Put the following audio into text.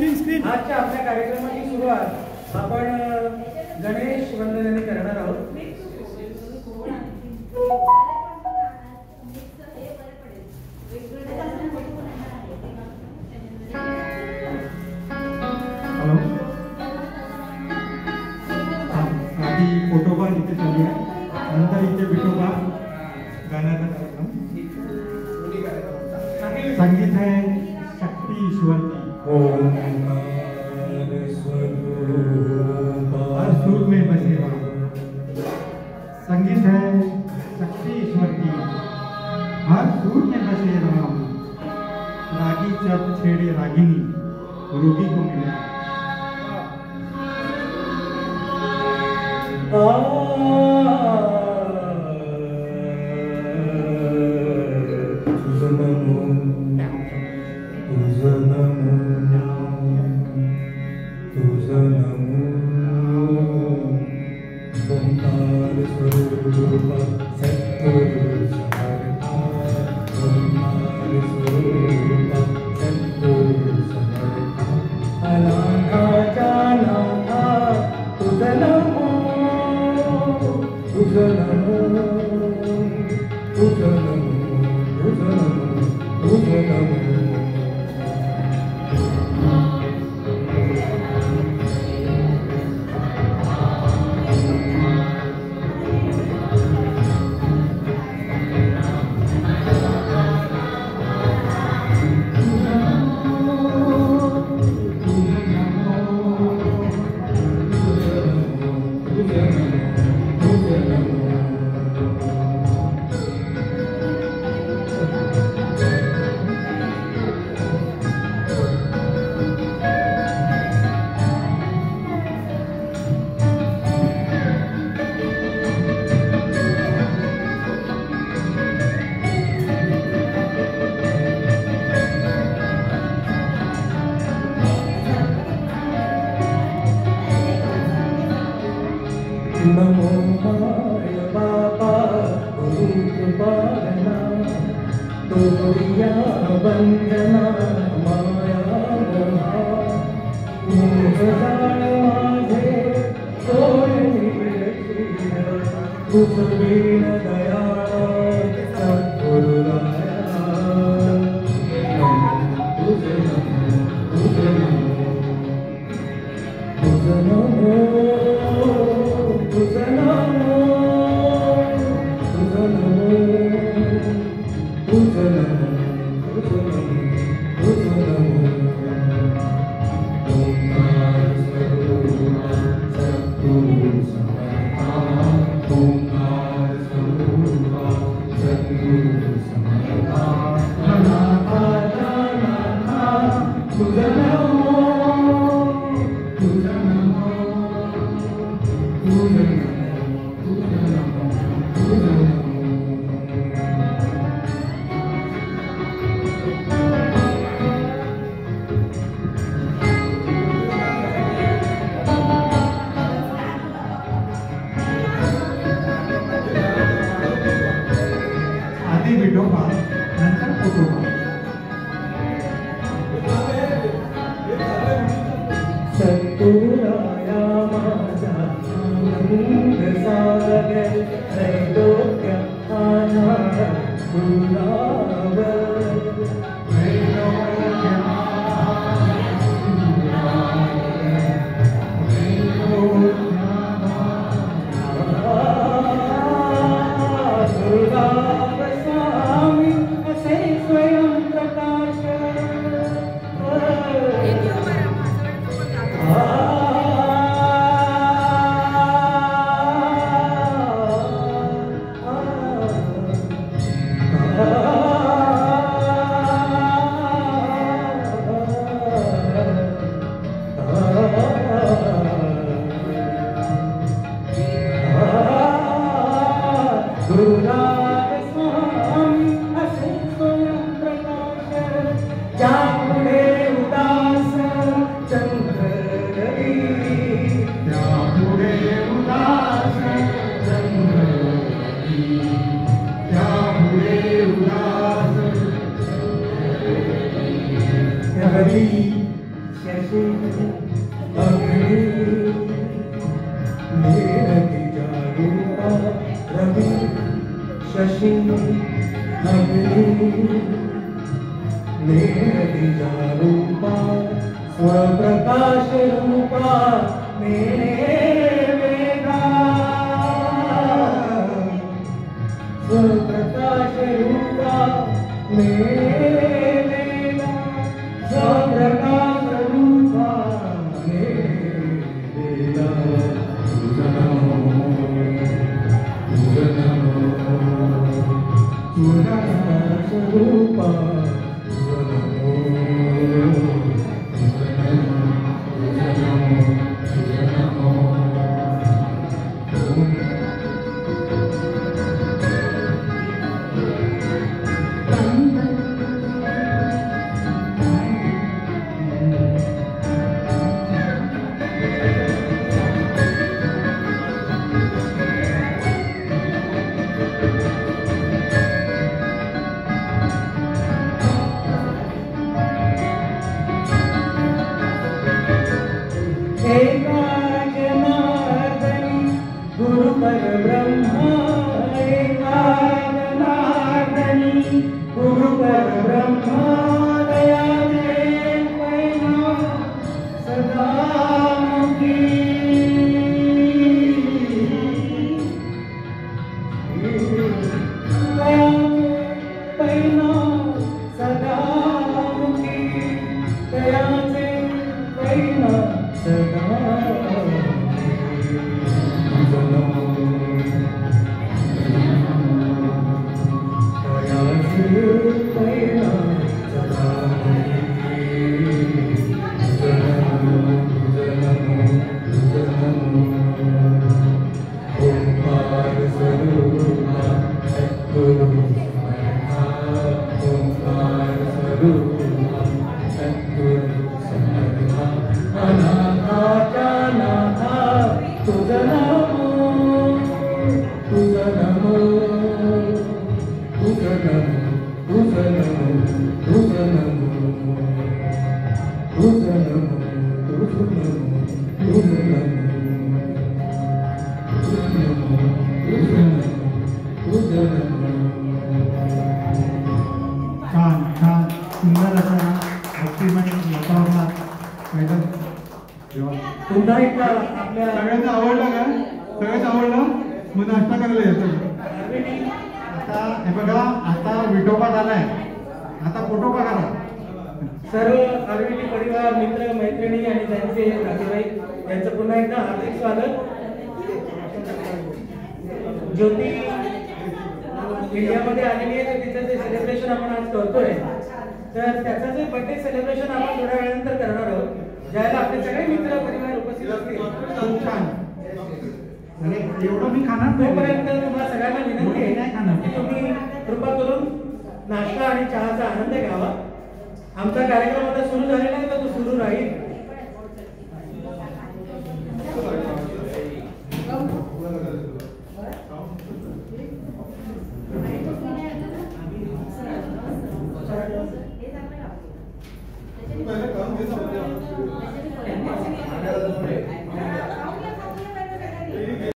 आजच्या आपल्या कार्यक्रमाची सुरुवात आपण गणेश वंदनेने करणार आहोत. आधी फोटोबा इथे चालू आहे, नंतर इथे विठोबा गाण्याचा कार्यक्रम. संगीत है शक्ती ईश्वरती हर सुर में बसे राम. संगीत है शक्ति ईश्वर की हर सुर में बसे राम. रागी जब छेड़े रागिनी रोगी को मिले. नमो माय बाबा गुरुपालना तोरिया वंदना माया माझे कुसुबीन दयाळ सद्गुरुराया. तुझे शशि अग्नि मेरती जारूपा रवि शशि अग्नि मेरती जारूपा स्वप्रकाश रूपा मेरे वेदा स्वप्रकाश रूपा मेरे वेदा स्वप्रकाश रूपा मेरे वेदा तुझ नमो स्वप्रकाश रूपा पुन्हा एकदा आपल्या सगळ्यांना आवडलं का? सगळ्यांना आवडलं? मग नाश्ता करायला येतो. आता हे बघा, आता विठोबा झालाय, आता पोटोबा करा. सर्व आरवीटी परिवार, मित्र मैत्रिणी आणि त्यांचे नातेवाईक यांचं पुन्हा एकदा हार्दिक स्वागत. ज्योती इंडियामध्ये आलेली आहे, तर तिचं जे सेलिब्रेशन आपण आज करतोय, तर त्याचं जे बर्थडे सेलिब्रेशन आपण थोड्या वेळानंतर करणार आहोत, ज्याला आपले सगळे मित्र परिवार उपस्थित असतील. खूप छान. अरे एवढं मी खाणार तोपर्यंत तुम्हाला सगळ्यांना विनंती आहे की तुम्ही कृपा करून नाश्ता आणि चहाचा आनंद घ्यावा. आमचा कार्यक्रम आता सुरू झालेला आहे, तर तो सुरू राहील.